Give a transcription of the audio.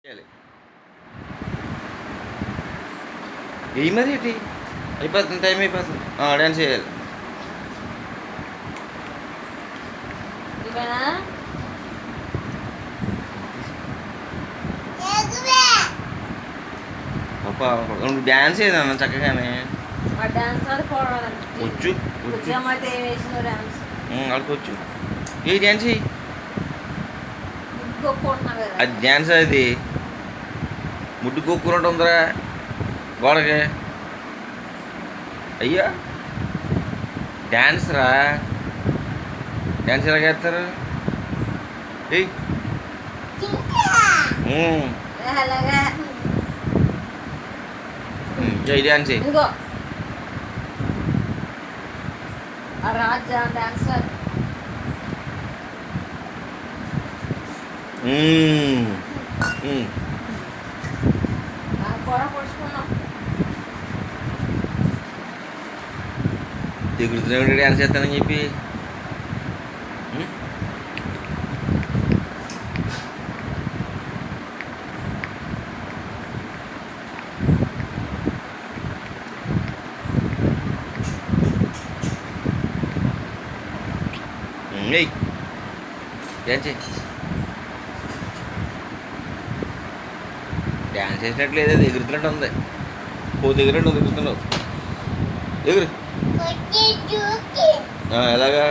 చేయాలి. ఏయి మరి ఏంటి అయిపోతుంది, టైం అయిపోతుంది. డ్యాన్స్ చేయాలి. పాప నువ్వు డ్యాన్స్ ఏదన్నా చక్కగానే వచ్చు వచ్చు ఆడుకోవచ్చు. ఏ డ్యాన్స్ చెయ్యి, అది డ్యాన్స్. అది ముడ్డు కొక్కున్నట్టు ఉందిరా గోడకి. అయ్యా డ్యాన్స్ రా, డ్యాన్స్ ఎలా చేస్తారు? ఏయ్ జై డ్యాన్స్ రాజా డాన్సర్. ఎగురుతున్నాడు డ్యాన్స్ చేస్తానని చెప్పి. ఏయ్ డ్యాన్స్ చేయి. డ్యాన్స్ చేసినట్లేదు, అది ఎగురుతున్నట్టు ఉంది. పోతే ఎగురినట్టు ఉంది, ఎగురుతున్నావు. ఎగురు. ఎలాగా?